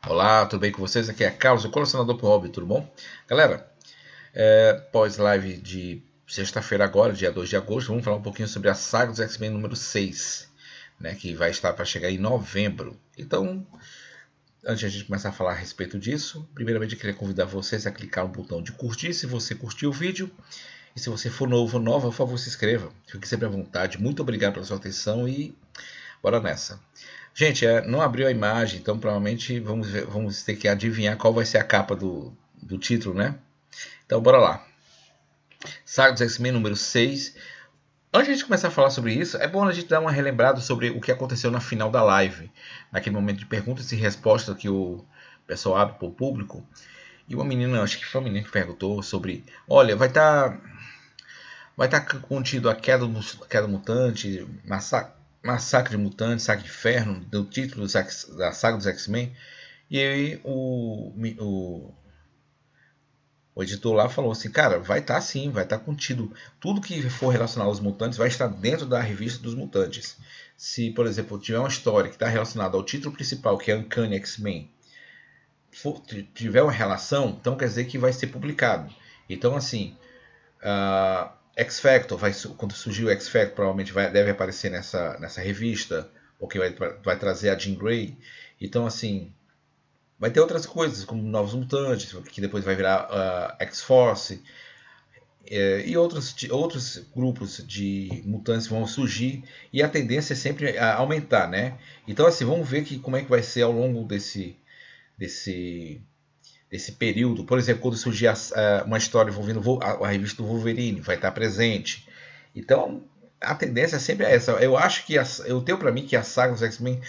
Olá, tudo bem com vocês? Aqui é Carlos, o colecionador por hobby, tudo bom? Galera, pós-live de sexta-feira agora, dia 2 de agosto, vamos falar um pouquinho sobre a saga dos X-Men número 6, né, que vai estar para chegar em novembro. Então, antes de a gente começar a falar a respeito disso, primeiramente eu queria convidar vocês a clicar no botão de curtir se você curtiu o vídeo. E se você for novo ou nova, por favor, se inscreva. Fique sempre à vontade. Muito obrigado pela sua atenção e bora nessa. Gente, não abriu a imagem, então provavelmente vamos ter que adivinhar qual vai ser a capa do título, né? Então bora lá. Saga dos X-Men número 6. Antes de a gente começar a falar sobre isso, é bom a gente dar uma relembrada sobre o que aconteceu na final da live. Naquele momento de perguntas e respostas que o pessoal abre para o público. E uma menina, acho que foi uma menina que perguntou sobre... Olha, vai tá contido a queda mutante, massacre de mutantes, saga de inferno, do título da saga dos X-Men. E aí o editor lá falou assim, cara, vai estar sim, vai estar contido. Tudo que for relacionado aos mutantes vai estar dentro da revista dos mutantes. Se, por exemplo, tiver uma história que está relacionada ao título principal, que é Uncanny X-Men, tiver uma relação, então quer dizer que vai ser publicado. Então, assim, X-Factor, quando surgir o X-Factor, provavelmente deve aparecer nessa revista, porque vai trazer a Jean Grey. Então, assim, vai ter outras coisas, como Novos Mutantes, que depois vai virar X-Force, e outros grupos de mutantes vão surgir, e a tendência é sempre a aumentar, né? Então, assim, vamos ver como é que vai ser ao longo desse período. Por exemplo, quando surgir uma história envolvendo a revista do Wolverine, vai estar presente. Então, a tendência é sempre essa. Eu acho que eu tenho para mim que a saga dos X-Men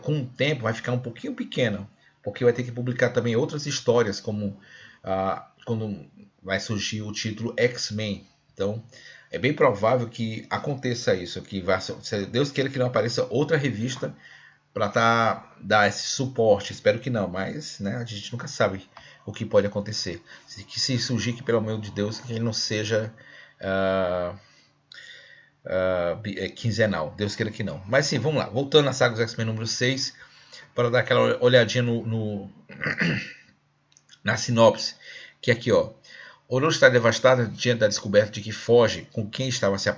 com o tempo vai ficar um pouquinho pequena, porque vai ter que publicar também outras histórias, como quando vai surgir o título X-Men. Então, é bem provável que aconteça isso, que se Deus queira que não apareça outra revista para dar esse suporte. Espero que não, mas né, a gente nunca sabe o que pode acontecer. Se surgir que, pelo amor de Deus, que ele não seja quinzenal. Deus queira que não. Mas sim, vamos lá. Voltando à saga dos X-Men número 6, para dar aquela olhadinha na sinopse, que aqui, ó. Ororo está devastada diante da descoberta de que Foge, com quem estava se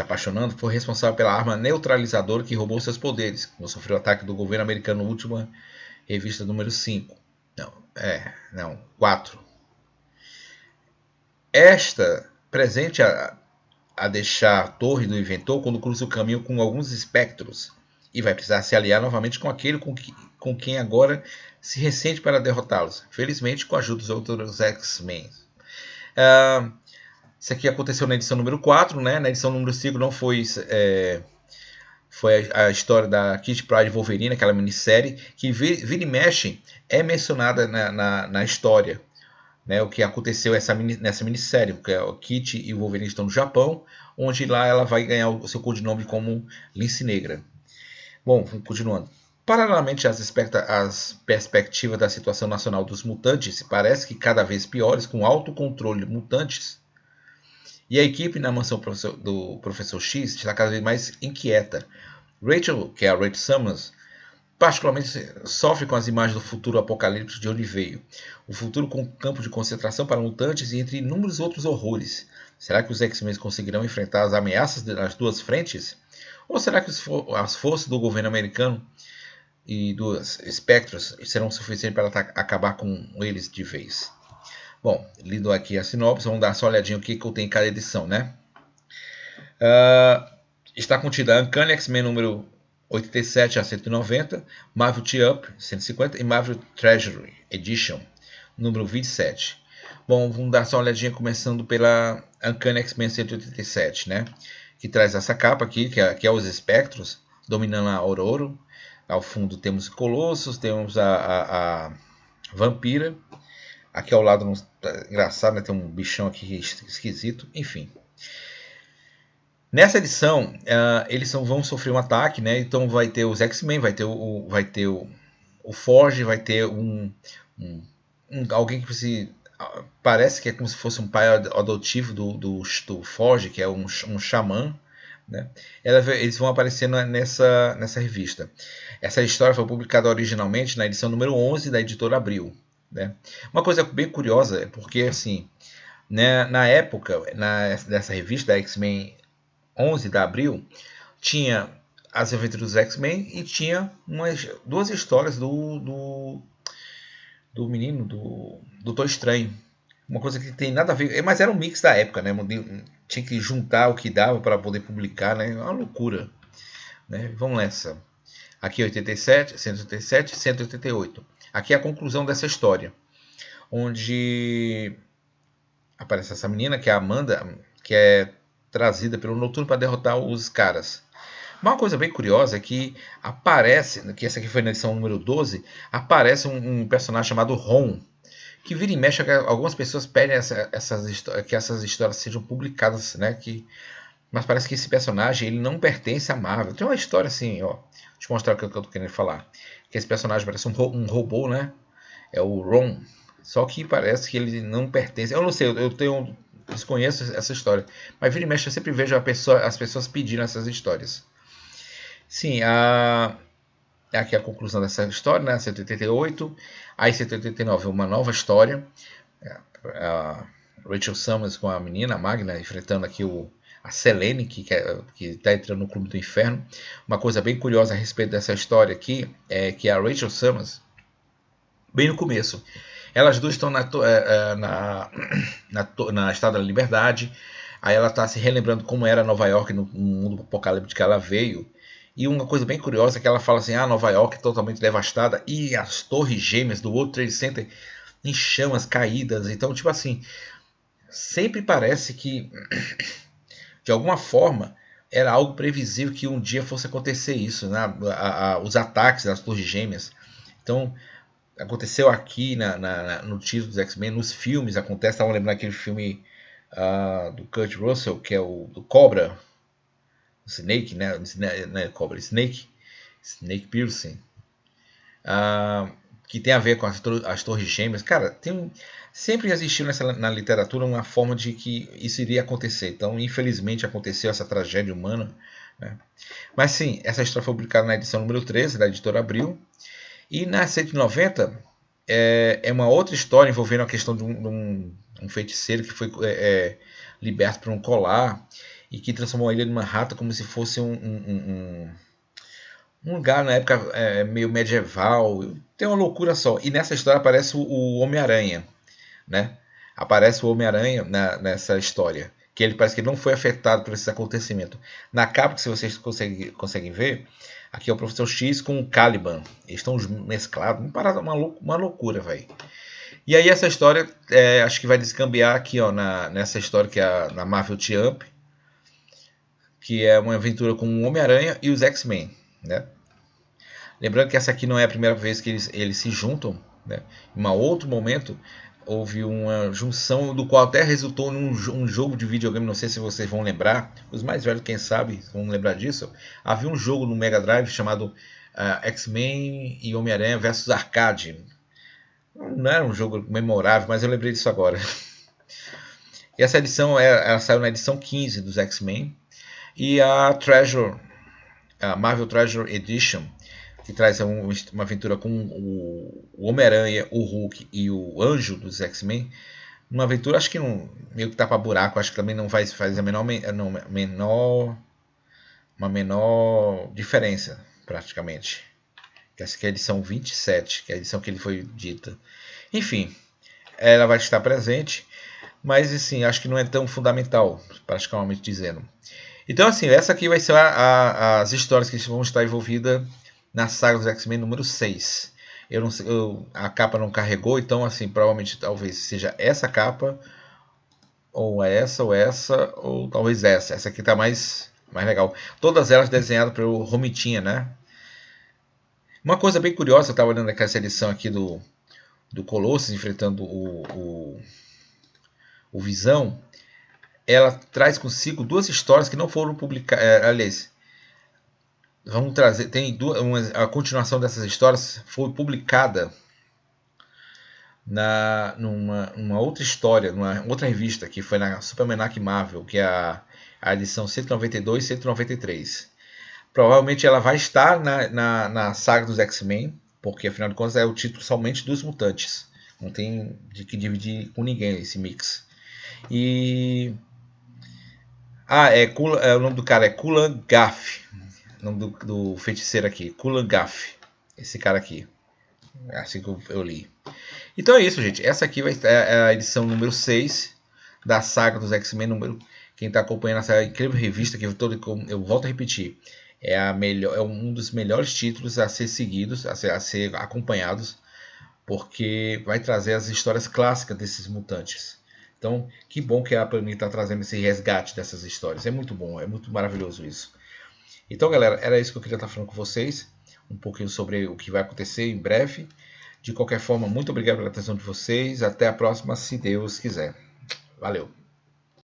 apaixonando, foi responsável pela arma neutralizadora que roubou seus poderes, quando sofreu o ataque do governo americano na última revista número 5. Não, 4. Esta presente a deixar a torre do inventor quando cruza o caminho com alguns espectros e vai precisar se aliar novamente com aquele com quem agora se ressente para derrotá-los, felizmente com a ajuda dos outros X-Men. Isso aqui aconteceu na edição número 4, né? Na edição número 5 não foi a história da Kitty Pryde Wolverine, aquela minissérie, que vira e mexe é mencionada na história. Né, o que aconteceu nessa minissérie, porque a Kitty e o Wolverine estão no Japão, onde lá ela vai ganhar o seu codinome como Lince Negra. Bom, continuando. Paralelamente às perspectivas da situação nacional dos mutantes, parece que cada vez piores, com alto controle mutantes, e a equipe na mansão do Professor X está cada vez mais inquieta. Rachel, que é a Rachel Summers, particularmente sofre com as imagens do futuro apocalíptico de onde veio. O futuro com campo de concentração para mutantes e entre inúmeros outros horrores. Será que os X-Men conseguirão enfrentar as ameaças das duas frentes? Ou será que as forças do governo americano e dos espectros serão suficientes para acabar com eles de vez? Bom, lido aqui a sinopse, vamos dar só uma olhadinha o que eu tenho em cada edição, né? Está contida a Uncanny X-Men número 87 a 190, Marvel Team-Up 150 e Marvel Treasury Edition número 27. Bom, vamos dar só uma olhadinha começando pela Uncanny X-Men 187, né? Que traz essa capa aqui, que é os espectros, dominando a Ororo. Ao fundo temos Colossus, temos a Vampira. Aqui ao lado, engraçado, né? Tem um bichão aqui esquisito, enfim. Nessa edição, eles vão sofrer um ataque, né? Então vai ter os X-Men, vai ter o Forge, vai ter alguém que parece que é como se fosse um pai adotivo do Forge, que é um xamã, né? Eles vão aparecer nessa revista. Essa história foi publicada originalmente na edição número 11 da editora Abril, né? Uma coisa bem curiosa é porque, assim, né, na época dessa revista, da X-Men 11 da Abril, tinha as aventuras dos X-Men e tinha duas histórias do menino, do Doutor Estranho. Uma coisa que tem nada a ver, mas era um mix da época, né? Tinha que juntar o que dava para poder publicar, né? Uma loucura, né? Vamos nessa. Aqui 87, 187, 188. Aqui é a conclusão dessa história, onde aparece essa menina, que é a Amanda, que é trazida pelo Noturno para derrotar os caras. Uma coisa bem curiosa é que aparece, que essa aqui foi na edição número 12, aparece um personagem chamado Ron, que vira e mexe, algumas pessoas pedem que essas histórias sejam publicadas, né? Mas parece que esse personagem ele não pertence à Marvel. Tem uma história assim, ó. Deixa eu mostrar o que eu tô querendo falar. Que esse personagem parece um robô, né? É o Ron. Só que parece que ele não pertence. Eu não sei, eu desconheço essa história. Mas vira e mexe, eu sempre vejo as pessoas pedindo essas histórias. Sim, aqui é a conclusão dessa história, né? 188. Aí 189, uma nova história. A Rachel Summers com a menina, a Magna, enfrentando aqui a Selene, que está entrando no Clube do Inferno. Uma coisa bem curiosa a respeito dessa história aqui é que a Rachel Summers, bem no começo, elas duas estão na Estátua da Liberdade. Aí ela está se relembrando como era Nova York no mundo apocalíptico que ela veio. E uma coisa bem curiosa é que ela fala assim, Nova York é totalmente devastada e as torres gêmeas do World Trade Center em chamas caídas. Então, tipo assim, sempre parece que, de alguma forma, era algo previsível que um dia fosse acontecer isso, né? Os ataques das torres gêmeas. Então, aconteceu aqui no título dos X-Men, nos filmes acontece. Estavam lembrando aquele filme do Kurt Russell, que é o do Cobra, o Snake, né? Não é Cobra, Snake Piercing, que tem a ver com as torres gêmeas. Cara, sempre existiu na literatura uma forma de que isso iria acontecer. Então, infelizmente, aconteceu essa tragédia humana, né? Mas sim, essa história foi publicada na edição número 13 da editora Abril. E na 190 é uma outra história envolvendo a questão de um feiticeiro que foi liberto por um colar e que transformou a ilha de Manhattan como se fosse um lugar na época meio medieval. Tem uma loucura só. E nessa história aparece o Homem-Aranha, né? Aparece o Homem-Aranha nessa história. Que ele parece que não foi afetado por esse acontecimento. Na capa, que se vocês conseguem ver, aqui é o Professor X com o Caliban. Eles estão mesclados. Uma loucura, velho. E aí essa história, acho que vai descambiar aqui, ó, nessa história que é na Marvel Team-Up, que é uma aventura com o Homem-Aranha e os X-Men, né? Lembrando que essa aqui não é a primeira vez que eles se juntam, né? Em um outro momento houve uma junção do qual até resultou num jogo de videogame, não sei se vocês vão lembrar, os mais velhos quem sabe vão lembrar disso. Havia um jogo no Mega Drive chamado X-Men e Homem-Aranha vs Arcade. Não era um jogo memorável, mas eu lembrei disso agora. E essa edição ela saiu na edição 15 dos X-Men. E a Marvel Treasure Edition, que traz uma aventura com o Homem-Aranha, o Hulk e o Anjo dos X-Men. Uma aventura, acho que não, meio que tapa buraco, acho que também não faz uma menor diferença, praticamente. Essa aqui é a edição 27, que é a edição que ele foi dita. Enfim, ela vai estar presente, mas assim, acho que não é tão fundamental, praticamente dizendo. Então, assim, essa aqui vai ser as histórias que vão estar envolvidas na saga dos X-Men número 6. Eu não sei, a capa não carregou, então, assim, provavelmente talvez seja essa capa, ou essa, ou talvez essa. Essa aqui tá mais legal. Todas elas desenhadas pelo Romitinha, né? Uma coisa bem curiosa, eu estava olhando aqui essa edição aqui do Colossus enfrentando o Visão. Ela traz consigo duas histórias que não foram publicadas. Aliás, vamos trazer. Tem a continuação dessas histórias foi publicada numa outra história, numa outra revista, que foi na Supermanac Marvel, que é a a edição 192 e 193. Provavelmente ela vai estar na saga dos X-Men, porque afinal de contas é o título somente dos mutantes. Não tem de que dividir com ninguém esse mix. E. O nome do cara é Kulan Gaff. O nome do feiticeiro aqui, Kulan Gaff. Esse cara aqui. É assim que eu li. Então é isso, gente. Essa aqui é a edição número 6 da saga dos X-Men. Quem está acompanhando essa incrível revista, que eu volto a repetir, é um dos melhores títulos a ser seguidos, a ser acompanhados, porque vai trazer as histórias clássicas desses mutantes. Então, que bom que a Panini está trazendo esse resgate dessas histórias. É muito bom, é muito maravilhoso isso. Então, galera, era isso que eu queria estar falando com vocês. Um pouquinho sobre o que vai acontecer em breve. De qualquer forma, muito obrigado pela atenção de vocês. Até a próxima, se Deus quiser. Valeu!